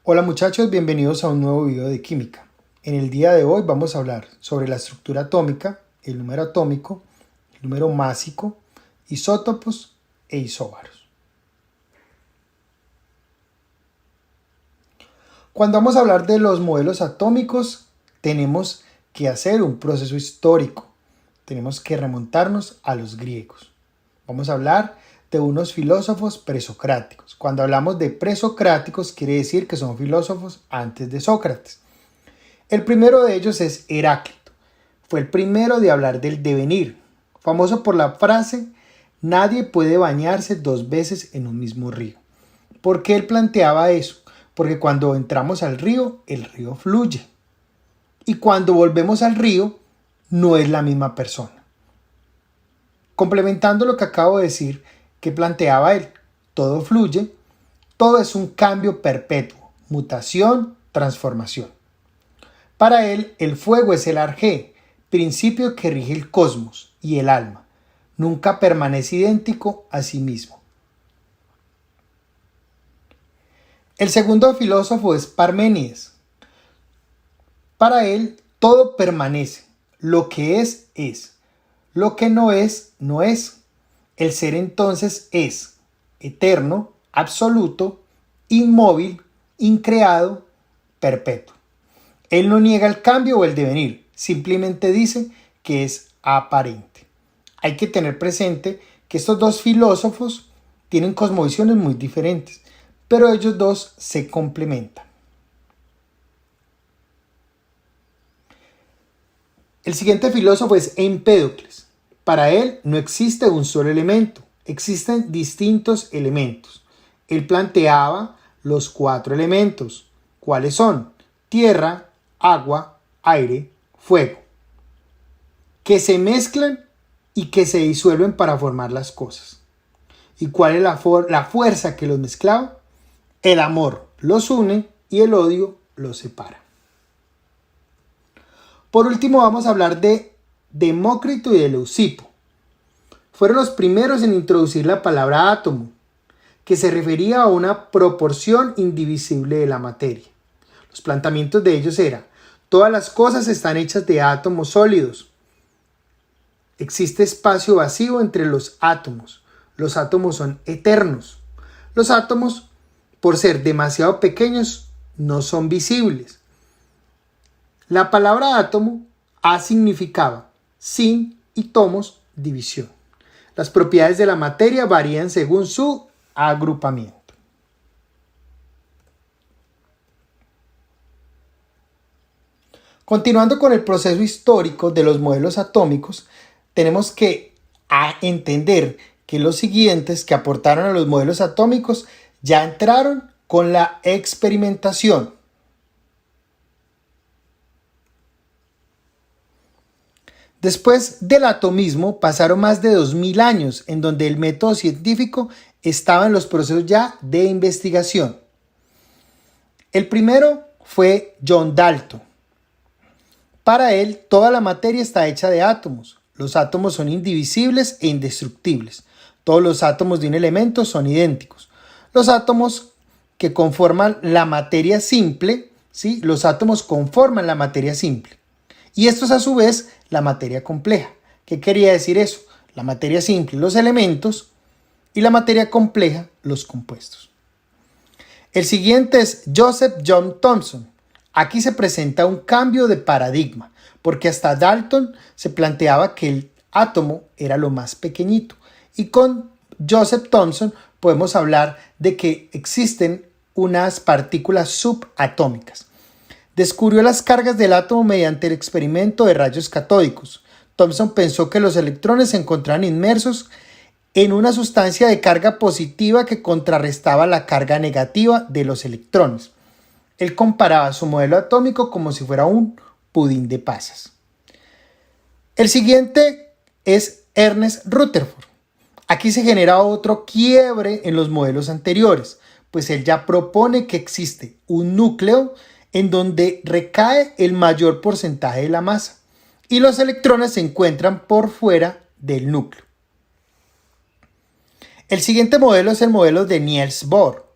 Hola muchachos, bienvenidos a un nuevo video de química. En el día de hoy vamos a hablar sobre la estructura atómica, el número atómico, el número másico, isótopos e isóbaros. Cuando vamos a hablar de los modelos atómicos, tenemos que hacer un proceso histórico. Tenemos que remontarnos a los griegos. Vamos a hablar de unos filósofos presocráticos. Cuando hablamos de presocráticos, quiere decir que son filósofos antes de Sócrates. El primero de ellos es Heráclito. Fue el primero de hablar del devenir, famoso por la frase: nadie puede bañarse dos veces en un mismo río. ¿Por qué él planteaba eso? Porque cuando entramos al río, el río fluye. Y cuando volvemos al río, no es la misma persona. Complementando lo que acabo de decir, que planteaba él, todo fluye, todo es un cambio perpetuo, mutación, transformación. Para él, el fuego es el arjé, principio que rige el cosmos y el alma, nunca permanece idéntico a sí mismo. El segundo filósofo es Parménides. Para él, todo permanece, lo que es, lo que no es, no es. El ser entonces es eterno, absoluto, inmóvil, increado, perpetuo. Él no niega el cambio o el devenir, simplemente dice que es aparente. Hay que tener presente que estos dos filósofos tienen cosmovisiones muy diferentes, pero ellos dos se complementan. El siguiente filósofo es Empédocles. Para él no existe un solo elemento, existen distintos elementos. Él planteaba los 4 elementos. ¿Cuáles son? Tierra, agua, aire, fuego. Que se mezclan y que se disuelven para formar las cosas. ¿Y cuál es la fuerza que los mezclaba? El amor los une y el odio los separa. Por último vamos a hablar de Demócrito y de Leucipo. Fueron los primeros en introducir la palabra átomo, que se refería a una proporción indivisible de la materia. Los planteamientos de ellos eran: todas las cosas están hechas de átomos sólidos. Existe espacio vacío entre los átomos. Los átomos son eternos. Los átomos, por ser demasiado pequeños, no son visibles. La palabra átomo significaba sin y tomos, división. Las propiedades de la materia varían según su agrupamiento. Continuando con el proceso histórico de los modelos atómicos, tenemos que entender que los siguientes que aportaron a los modelos atómicos ya entraron con la experimentación. Después del atomismo pasaron más de 2000 años en donde el método científico estaba en los procesos ya de investigación. El primero fue John Dalton. Para él, toda la materia está hecha de átomos. Los átomos son indivisibles e indestructibles. Todos los átomos de un elemento son idénticos. Los átomos que conforman la materia simple, ¿sí? Los átomos conforman la materia simple. Y esto es a su vez la materia compleja. ¿Qué quería decir eso? La materia simple, los elementos, y la materia compleja, los compuestos. El siguiente es Joseph John Thomson. Aquí se presenta un cambio de paradigma, porque hasta Dalton se planteaba que el átomo era lo más pequeñito. Y con Joseph Thomson podemos hablar de que existen unas partículas subatómicas. Descubrió las cargas del átomo mediante el experimento de rayos catódicos. Thomson pensó que los electrones se encontraban inmersos en una sustancia de carga positiva que contrarrestaba la carga negativa de los electrones. Él comparaba su modelo atómico como si fuera un pudín de pasas. El siguiente es Ernest Rutherford. Aquí se genera otro quiebre en los modelos anteriores, pues él ya propone que existe un núcleo en donde recae el mayor porcentaje de la masa y los electrones se encuentran por fuera del núcleo. El siguiente modelo es el modelo de Niels Bohr.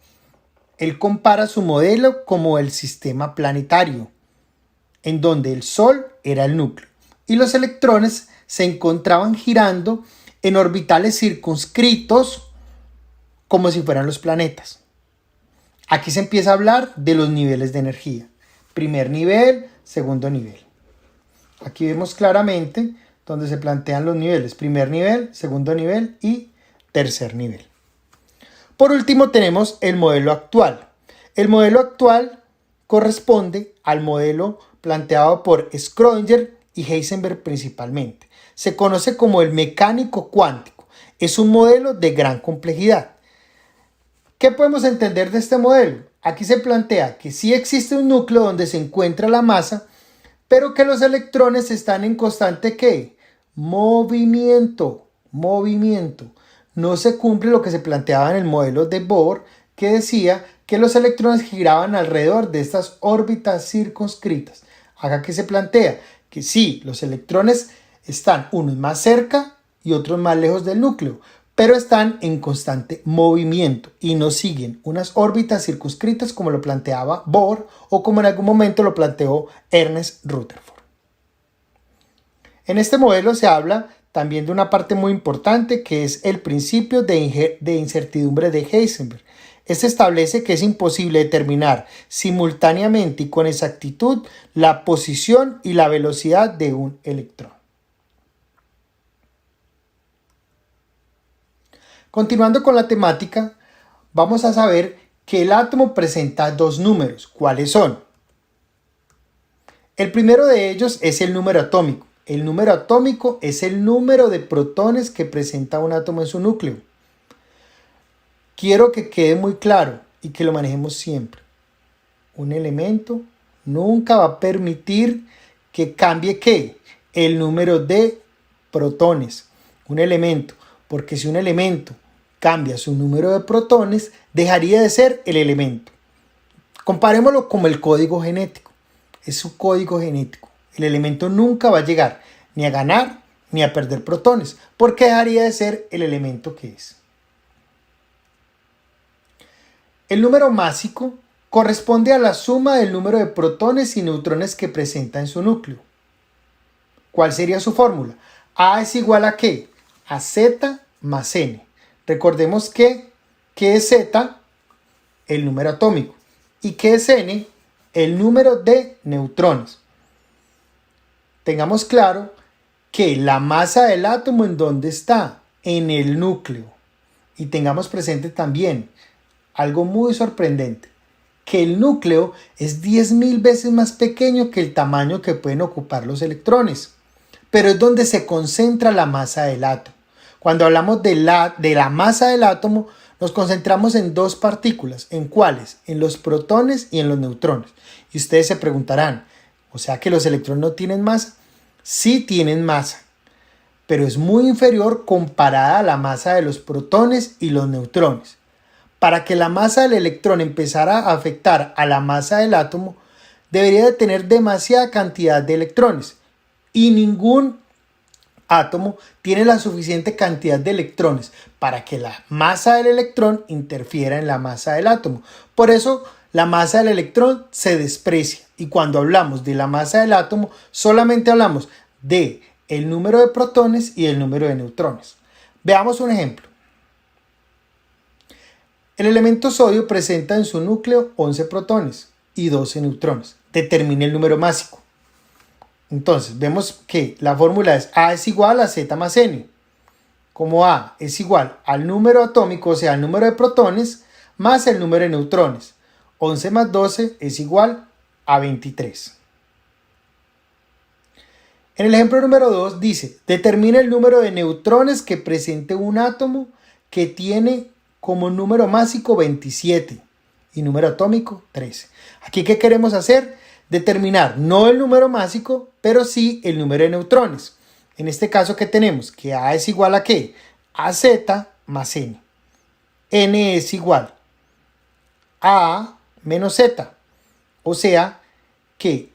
él compara su modelo como el sistema planetario, en donde el Sol era el núcleo y los electrones se encontraban girando en orbitales circunscritos como si fueran los planetas. Aquí se empieza a hablar de los niveles de energía. Primer nivel, segundo nivel. Aquí vemos claramente donde se plantean los niveles. Primer nivel, segundo nivel y tercer nivel. Por último tenemos el modelo actual. El modelo actual corresponde al modelo planteado por Schrödinger y Heisenberg principalmente. Se conoce como el mecánico cuántico. Es un modelo de gran complejidad. ¿Qué podemos entender de este modelo? Aquí se plantea que sí existe un núcleo donde se encuentra la masa, pero que los electrones están en constante ¿qué? Movimiento. No se cumple lo que se planteaba en el modelo de Bohr, que decía que los electrones giraban alrededor de estas órbitas circunscritas. Acá que se plantea que sí, los electrones están unos más cerca y otros más lejos del núcleo, pero están en constante movimiento y no siguen unas órbitas circunscritas como lo planteaba Bohr o como en algún momento lo planteó Ernest Rutherford. En este modelo se habla también de una parte muy importante que es el principio de incertidumbre de Heisenberg. Este establece que es imposible determinar simultáneamente y con exactitud la posición y la velocidad de un electrón. Continuando con la temática, vamos a saber que el átomo presenta dos números. ¿Cuáles son? El primero de ellos es el número atómico. El número atómico es el número de protones que presenta un átomo en su núcleo. Quiero que quede muy claro y que lo manejemos siempre. Un elemento nunca va a permitir que cambie ¿qué? El número de protones. Un elemento. Porque si un elemento cambia su número de protones, dejaría de ser el elemento. Comparémoslo como el código genético. Es su código genético. El elemento nunca va a llegar ni a ganar ni a perder protones, porque dejaría de ser el elemento que es. El número másico corresponde a la suma del número de protones y neutrones que presenta en su núcleo. ¿Cuál sería su fórmula? A es igual a ¿qué? A Z más N. Recordemos que ¿qué es Z? El número atómico. ¿Y qué es N? El número de neutrones. Tengamos claro que la masa del átomo ¿en dónde está? En el núcleo. Y tengamos presente también algo muy sorprendente, que el núcleo es 10.000 veces más pequeño que el tamaño que pueden ocupar los electrones, pero es donde se concentra la masa del átomo. Cuando hablamos de la masa del átomo, nos concentramos en dos partículas. ¿En cuáles? En los protones y en los neutrones. Y ustedes se preguntarán, ¿o sea que los electrones no tienen masa? Sí tienen masa, pero es muy inferior comparada a la masa de los protones y los neutrones. Para que la masa del electrón empezara a afectar a la masa del átomo, debería de tener demasiada cantidad de electrones. Y ningún átomo tiene la suficiente cantidad de electrones para que la masa del electrón interfiera en la masa del átomo. Por eso la masa del electrón se desprecia. Y cuando hablamos de la masa del átomo, solamente hablamos de el número de protones y el número de neutrones. Veamos un ejemplo. El elemento sodio presenta en su núcleo 11 protones y 12 neutrones. Determine el número másico. Entonces, vemos que la fórmula es A es igual a Z más N. Como A es igual al número atómico, o sea, al número de protones, más el número de neutrones. 11 más 12 es igual a 23. En el ejemplo número 2 dice, determina el número de neutrones que presente un átomo que tiene como número másico 27 y número atómico 13. Aquí, ¿qué queremos hacer? Determinar no el número másico, pero sí el número de neutrones. En este caso, ¿qué tenemos? Que A es igual a ¿qué? A Z más N. N es igual a A menos Z. O sea que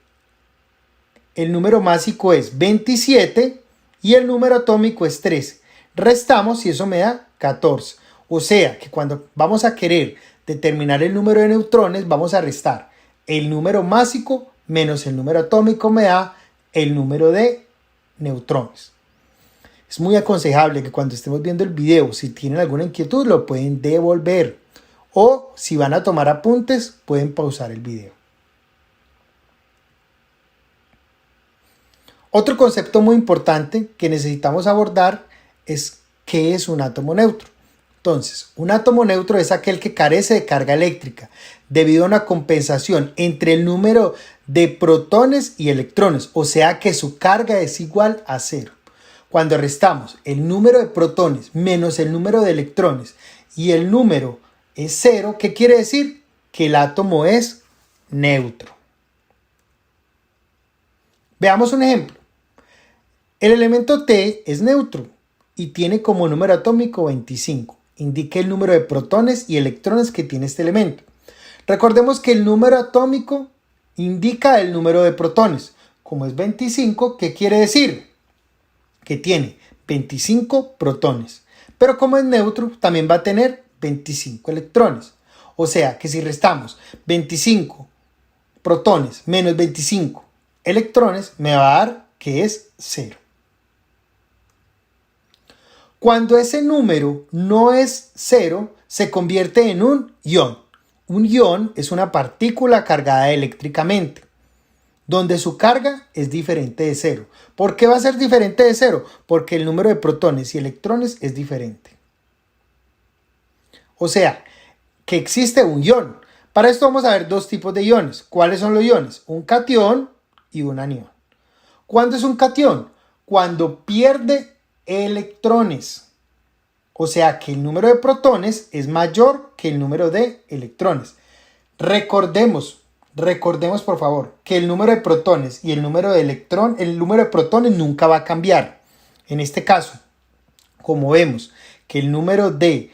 el número másico es 27 y el número atómico es 13. Restamos y eso me da 14. O sea que cuando vamos a querer determinar el número de neutrones, vamos a restar el número másico menos el número atómico me da el número de neutrones. Es muy aconsejable que cuando estemos viendo el video, si tienen alguna inquietud, lo pueden devolver. O si van a tomar apuntes, pueden pausar el video. Otro concepto muy importante que necesitamos abordar es ¿qué es un átomo neutro? Entonces, un átomo neutro es aquel que carece de carga eléctrica debido a una compensación entre el número de protones y electrones, o sea que su carga es igual a cero. Cuando restamos el número de protones menos el número de electrones y el número es cero, ¿qué quiere decir? Que el átomo es neutro. Veamos un ejemplo. El elemento T es neutro y tiene como número atómico 25. Indica el número de protones y electrones que tiene este elemento. Recordemos que el número atómico indica el número de protones. Como es 25, ¿qué quiere decir? Que tiene 25 protones. Pero como es neutro, también va a tener 25 electrones. O sea que si restamos 25 protones menos 25 electrones, me va a dar que es 0. Cuando ese número no es 0, se convierte en un ion. Un ion es una partícula cargada eléctricamente, donde su carga es diferente de 0. ¿Por qué va a ser diferente de 0? Porque el número de protones y electrones es diferente. O sea, que existe un ion. Para esto vamos a ver dos tipos de iones. ¿Cuáles son los iones? Un catión y un anión. ¿Cuándo es un catión? Cuando pierde electrones. O sea que el número de protones es mayor que el número de electrones. Recordemos por favor que el número de protones y el número de protones nunca va a cambiar. En este caso, como vemos que el número de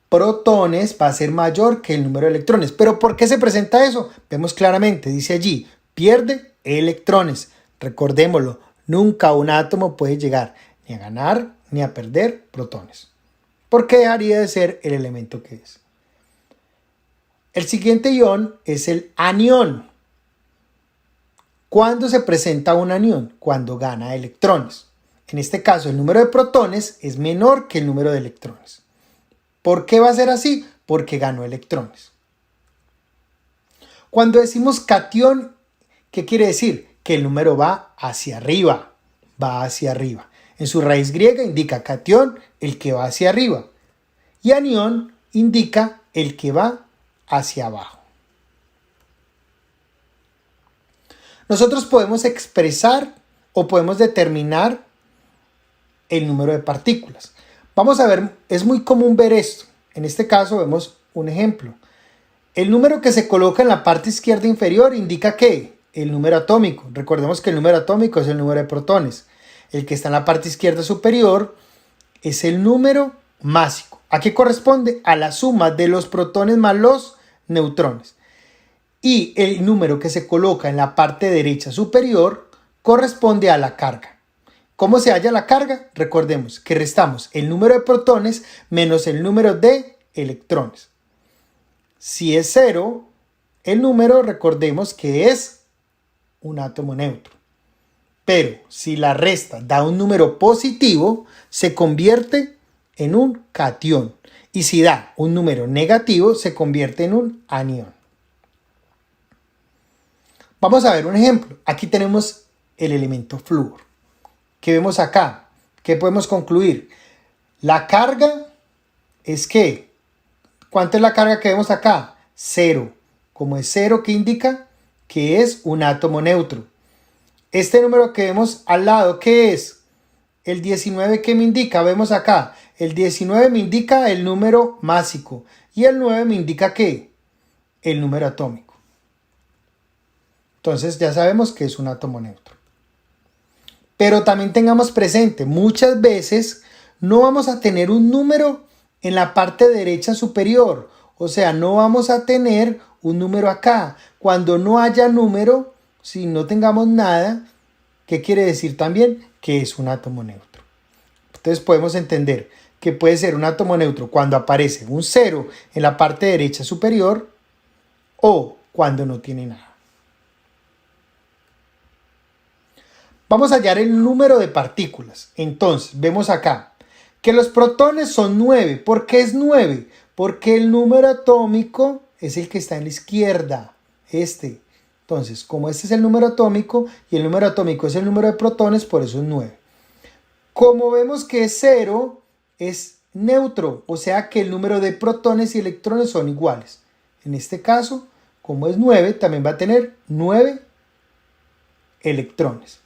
protones va a ser mayor que el número de electrones. ¿Pero por qué se presenta eso? Vemos claramente, dice allí, pierde electrones. Recordémoslo, nunca un átomo puede llegar ni a ganar ni a perder protones, porque dejaría de ser el elemento que es. El siguiente ion es el anión. ¿Cuándo se presenta un anión? Cuando gana electrones. En este caso, el número de protones es menor que el número de electrones. ¿Por qué va a ser así? Porque ganó electrones. Cuando decimos catión, ¿qué quiere decir? Que el número va hacia arriba. Va hacia arriba. En su raíz griega indica catión, el que va hacia arriba. Y anión indica el que va hacia abajo. Nosotros podemos expresar o podemos determinar el número de partículas. Vamos a ver, es muy común ver esto. En este caso vemos un ejemplo. El número que se coloca en la parte izquierda inferior indica ¿qué? El número atómico. Recordemos que el número atómico es el número de protones. El que está en la parte izquierda superior es el número másico. ¿A qué corresponde? A la suma de los protones más los neutrones. Y el número que se coloca en la parte derecha superior corresponde a la carga. ¿Cómo se halla la carga? Recordemos que restamos el número de protones menos el número de electrones. Si es 0, el número recordemos que es un átomo neutro. Pero si la resta da un número positivo, se convierte en un catión. Y si da un número negativo, se convierte en un anión. Vamos a ver un ejemplo. Aquí tenemos el elemento flúor. ¿Qué vemos acá? ¿Qué podemos concluir? La carga es ¿qué? ¿Cuánto es la carga que vemos acá? 0. Como es 0, ¿qué indica? Que es un átomo neutro. Este número que vemos al lado, ¿qué es? El 19, ¿qué me indica? Vemos acá. El 19 me indica el número másico. Y el 9 me indica ¿qué? El número atómico. Entonces ya sabemos que es un átomo neutro. Pero también tengamos presente, muchas veces no vamos a tener un número en la parte derecha superior. O sea, no vamos a tener un número acá. Cuando no haya número, si no tengamos nada, ¿qué quiere decir también? Que es un átomo neutro. Entonces podemos entender que puede ser un átomo neutro cuando aparece un 0 en la parte derecha superior o cuando no tiene nada. Vamos a hallar el número de partículas. Entonces, vemos acá que los protones son 9. ¿Por qué es 9? Porque el número atómico es el que está en la izquierda, este. Entonces, como este es el número atómico y el número atómico es el número de protones, por eso es 9. Como vemos que es 0, es neutro, o sea que el número de protones y electrones son iguales. En este caso, como es 9, también va a tener 9 electrones.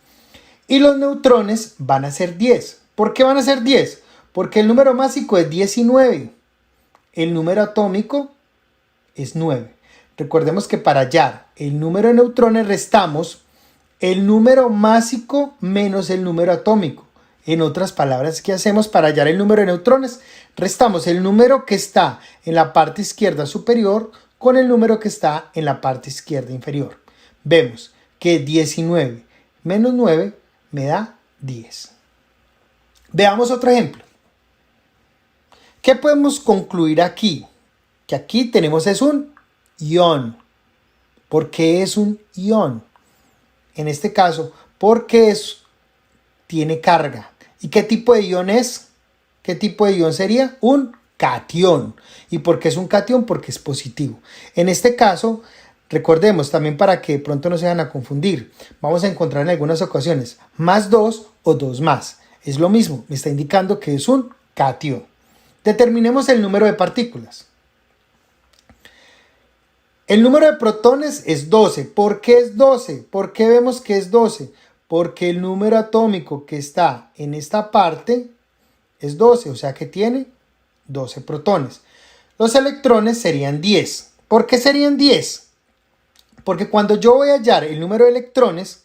Y los neutrones van a ser 10. ¿Por qué van a ser 10? Porque el número másico es 19. El número atómico es 9. Recordemos que para hallar el número de neutrones restamos el número másico menos el número atómico. En otras palabras, ¿qué hacemos para hallar el número de neutrones? Restamos el número que está en la parte izquierda superior con el número que está en la parte izquierda inferior. Vemos que 19 menos 9 me da 10. Veamos otro ejemplo. ¿Qué podemos concluir aquí? Que aquí tenemos es un ion. ¿Por qué es un ion? En este caso, porque tiene carga. ¿Y qué tipo de ion es? ¿Qué tipo de ion sería? Un catión. ¿Y por qué es un catión? Porque es positivo. En este caso, recordemos también para que de pronto no se vayan a confundir. Vamos a encontrar en algunas ocasiones más 2 o 2 más. Es lo mismo, me está indicando que es un catión. Determinemos el número de partículas. El número de protones es 12. ¿Por qué es 12? ¿Por qué vemos que es 12? Porque el número atómico que está en esta parte es 12, o sea que tiene 12 protones. Los electrones serían 10. ¿Por qué serían 10? Porque cuando yo voy a hallar el número de electrones,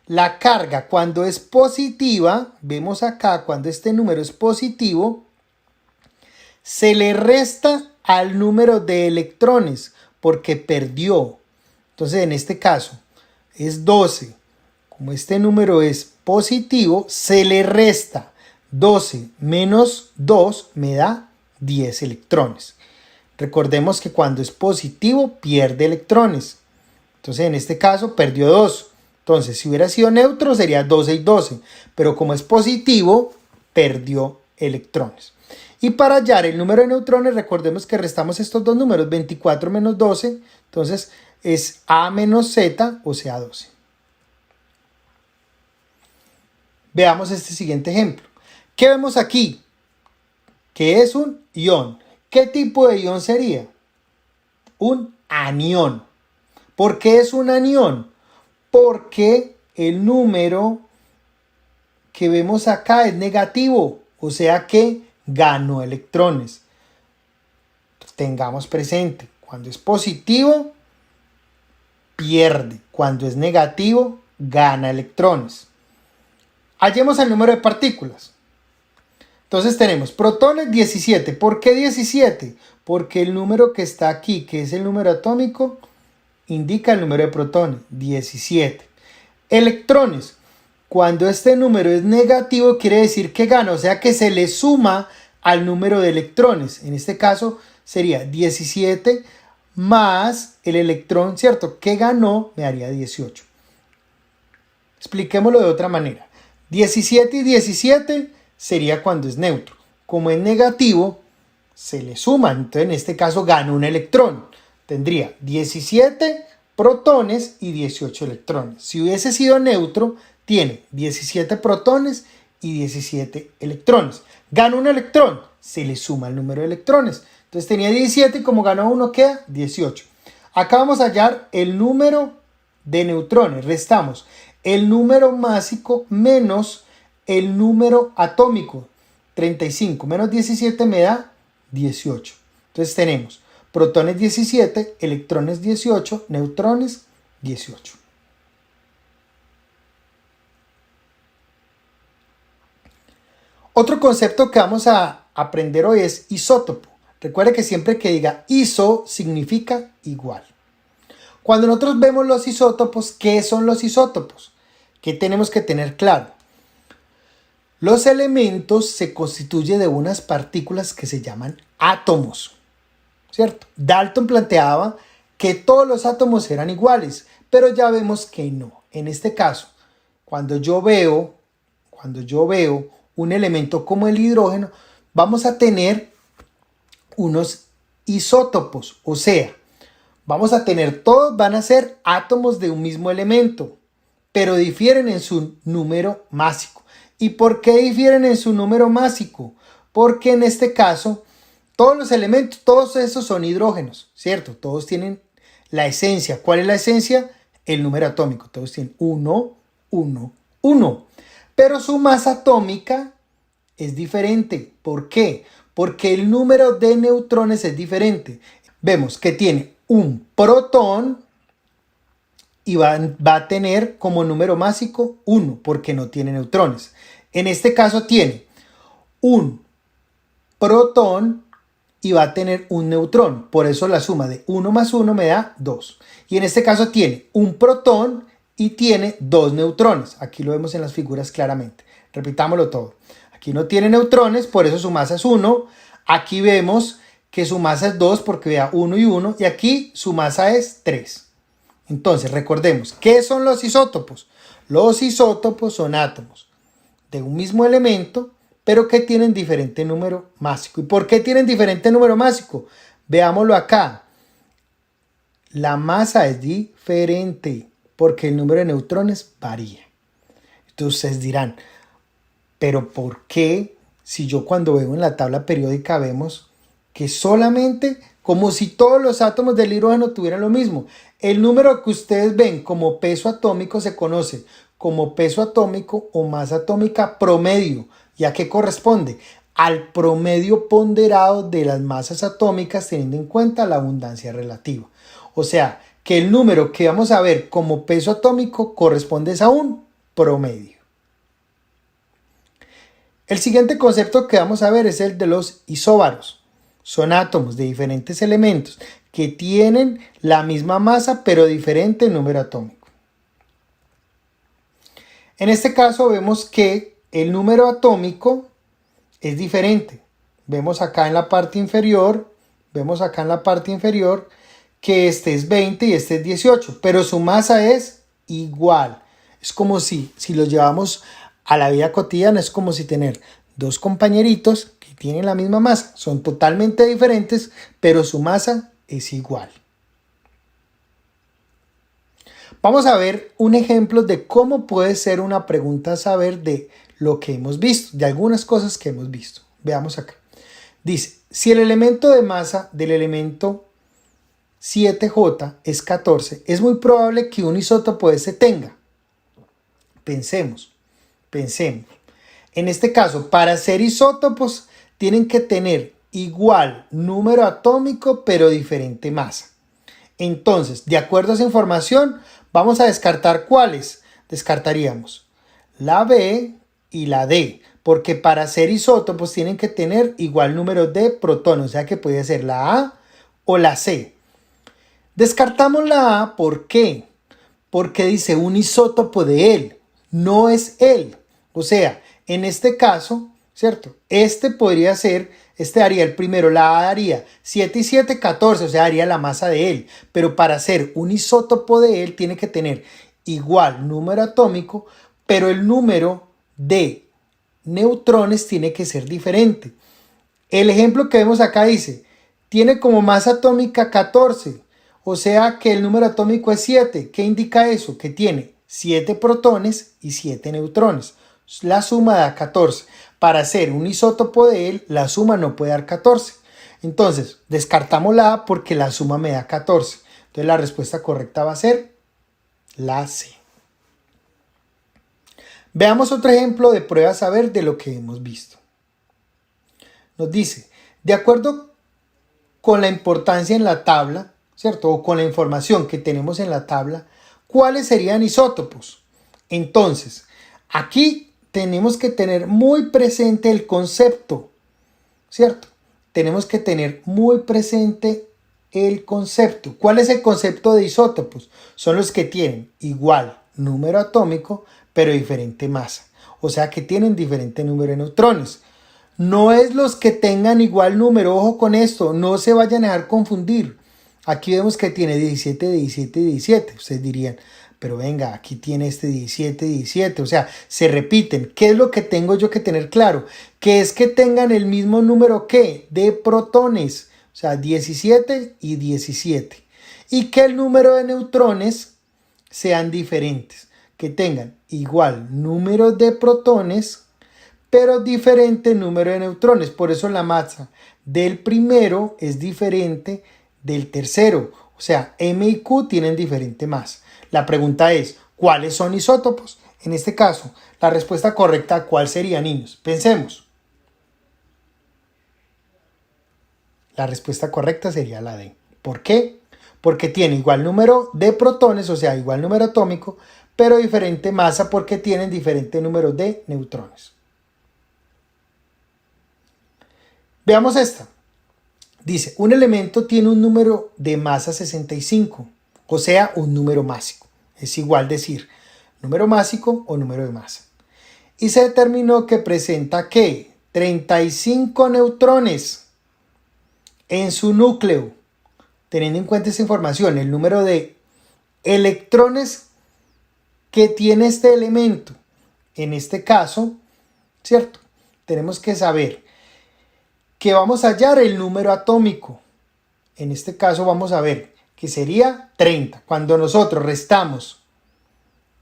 la carga cuando es positiva, vemos acá cuando este número es positivo, se le resta al número de electrones porque perdió. Entonces en este caso es 12. Como este número es positivo, se le resta 12 menos 2 me da 10 electrones. Recordemos que cuando es positivo pierde electrones. Entonces en este caso perdió 2. Entonces si hubiera sido neutro sería 12 y 12. Pero como es positivo perdió electrones. Y para hallar el número de neutrones recordemos que restamos estos dos números. 24 menos 12. Entonces es A menos Z o sea 12. Veamos este siguiente ejemplo. ¿Qué vemos aquí? Que es un ion. ¿Qué tipo de ion sería? Un anión. ¿Por qué es un anión? Porque el número que vemos acá es negativo, o sea que ganó electrones. Tengamos presente, cuando es positivo, pierde. Cuando es negativo, gana electrones. Hallemos el número de partículas. Entonces tenemos protones 17. ¿Por qué 17? Porque el número que está aquí, que es el número atómico, indica el número de protones, 17. Electrones. Cuando este número es negativo, quiere decir que gana, o sea que se le suma al número de electrones. En este caso sería 17 más el electrón, ¿cierto? Que ganó, me daría 18. Expliquémoslo de otra manera. 17 y 17 sería cuando es neutro. Como es negativo, se le suman. Entonces, en este caso, gana un electrón. Tendría 17 protones y 18 electrones. Si hubiese sido neutro, tiene 17 protones y 17 electrones. Gana un electrón, se le suma el número de electrones. Entonces, tenía 17 y como ganó uno, queda 18. Acá vamos a hallar el número de neutrones. Restamos el número másico menos el número atómico. 35 menos 17 me da 18. Entonces tenemos protones 17, electrones 18, neutrones 18. Otro concepto que vamos a aprender hoy es isótopo. Recuerde que siempre que diga iso significa igual. Cuando nosotros vemos los isótopos, ¿qué son los isótopos? ¿Qué tenemos que tener claro? Los elementos se constituyen de unas partículas que se llaman átomos, ¿cierto? Dalton planteaba que todos los átomos eran iguales, pero ya vemos que no. En este caso, cuando yo veo un elemento como el hidrógeno, vamos a tener unos isótopos, o sea, todos van a ser átomos de un mismo elemento, pero difieren en su número másico. ¿Y por qué difieren en su número másico? Porque en este caso, todos los elementos, todos esos son hidrógenos, ¿cierto? Todos tienen la esencia. ¿Cuál es la esencia? El número atómico. Todos tienen 1, 1, 1. Pero su masa atómica es diferente. ¿Por qué? Porque el número de neutrones es diferente. Vemos que tiene un protón y va a tener como número másico 1 porque no tiene neutrones. En este caso tiene un protón y va a tener un neutrón. Por eso la suma de 1 más 1 me da 2. Y en este caso tiene un protón y tiene 2 neutrones. Aquí lo vemos en las figuras claramente. Repitámoslo todo. Aquí no tiene neutrones, por eso su masa es 1. Aquí vemos que su masa es 2 porque vea 1 y 1. Y aquí su masa es 3. Entonces, recordemos, ¿qué son los isótopos? Los isótopos son átomos de un mismo elemento, pero que tienen diferente número másico. ¿Y por qué tienen diferente número másico? Veámoslo acá. La masa es diferente porque el número de neutrones varía. Entonces ustedes dirán, ¿pero por qué? Si yo cuando veo en la tabla periódica vemos que solamente, como si todos los átomos del hidrógeno tuvieran lo mismo. El número que ustedes ven como peso atómico se conoce como peso atómico o masa atómica promedio. ¿Y a qué corresponde? Al promedio ponderado de las masas atómicas teniendo en cuenta la abundancia relativa. O sea, que el número que vamos a ver como peso atómico corresponde a un promedio. El siguiente concepto que vamos a ver es el de los isóbaros. Son átomos de diferentes elementos que tienen la misma masa pero diferente número atómico. En este caso vemos que el número atómico es diferente. Vemos acá en la parte inferior que este es 20 y este es 18, pero su masa es igual. Es como si lo llevamos a la vida cotidiana, es como si tener dos compañeritos que tienen la misma masa, son totalmente diferentes, pero su masa es igual. Vamos a ver un ejemplo de cómo puede ser una pregunta a saber de lo que hemos visto, de algunas cosas que hemos visto. Veamos acá. Dice, si el elemento de masa del elemento 7J es 14, es muy probable que un isótopo ese tenga. Pensemos. En este caso, para ser isótopos, tienen que tener igual número atómico, pero diferente masa. Entonces, de acuerdo a esa información, vamos a descartar cuáles. Descartaríamos la B y la D, porque para ser isótopos tienen que tener igual número de protones, o sea que puede ser la A o la C. Descartamos la A, ¿por qué? Porque dice un isótopo de él, no es él. O sea, en este caso, ¿cierto? Este daría el primero, la A daría 7 y 7, 14, o sea, daría la masa de él. Pero para ser un isótopo de él tiene que tener igual número atómico, pero el número de neutrones tiene que ser diferente. El ejemplo que vemos acá dice, tiene como masa atómica 14, o sea que el número atómico es 7. ¿Qué indica eso? Que tiene 7 protones y 7 neutrones. La suma da 14. Para hacer un isótopo de él, la suma no puede dar 14. Entonces, descartamos la A porque la suma me da 14. Entonces, la respuesta correcta va a ser la C. Veamos otro ejemplo de prueba a saber de lo que hemos visto. Nos dice, de acuerdo con la importancia en la tabla, ¿cierto? O con la información que tenemos en la tabla, ¿cuáles serían isótopos? Entonces, aquí tenemos que tener muy presente el concepto, ¿cierto? Tenemos que tener muy presente el concepto. ¿Cuál es el concepto de isótopos? Son los que tienen igual número atómico, pero diferente masa. o sea que tienen diferente número de neutrones. No es los que tengan igual número, ojo con esto, no se vayan a dejar confundir. Aquí vemos que tiene 17, 17, 17. Ustedes dirían, pero venga, aquí tiene este 17, 17. O sea, se repiten. ¿Qué es lo que tengo yo que tener claro? Que es que tengan el mismo número que de protones. O sea, 17 y 17. Y que el número de neutrones sean diferentes. Que tengan igual número de protones, pero diferente número de neutrones. Por eso la masa del primero es diferente del tercero. O sea, M y Q tienen diferente masa. La pregunta es, ¿cuáles son isótopos? En este caso, la respuesta correcta, ¿cuál sería, niños? Pensemos. La respuesta correcta sería la D. ¿Por qué? Porque tiene igual número de protones, o sea, igual número atómico, pero diferente masa porque tienen diferente número de neutrones. Veamos esta. Dice, un elemento tiene un número de masa 65, o sea, un número másico. Es igual decir número másico o número de masa. Y se determinó que presenta ¿qué? 35 neutrones en su núcleo. Teniendo en cuenta esta información, el número de electrones que tiene este elemento, en este caso, ¿cierto? Tenemos que saber que vamos a hallar el número atómico. En este caso vamos a ver que sería 30. Cuando nosotros restamos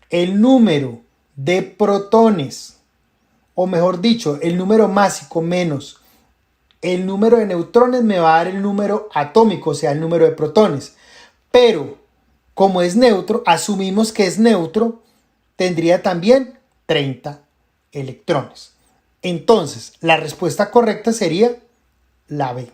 el número de protones, o mejor dicho, el número másico menos el número de neutrones, me va a dar el número atómico, o sea, el número de protones. Pero como es neutro, asumimos que es neutro, tendría también 30 electrones. Entonces, la respuesta correcta sería la B.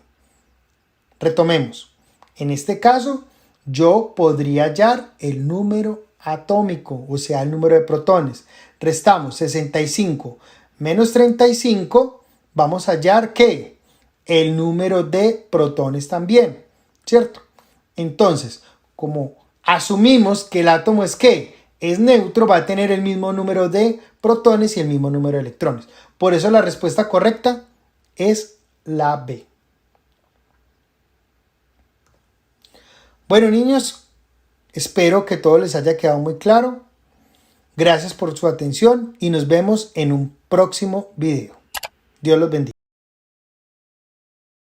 Retomemos. En este caso, yo podría hallar el número atómico, o sea, el número de protones. Restamos 65 menos 35, vamos a hallar ¿qué? El número de protones también, ¿cierto? Entonces, como asumimos que el átomo es ¿qué? Es neutro, va a tener el mismo número de protones y el mismo número de electrones. Por eso la respuesta correcta es la B. Bueno, niños, espero que todo les haya quedado muy claro. Gracias por su atención y nos vemos en un próximo video. Dios los bendiga.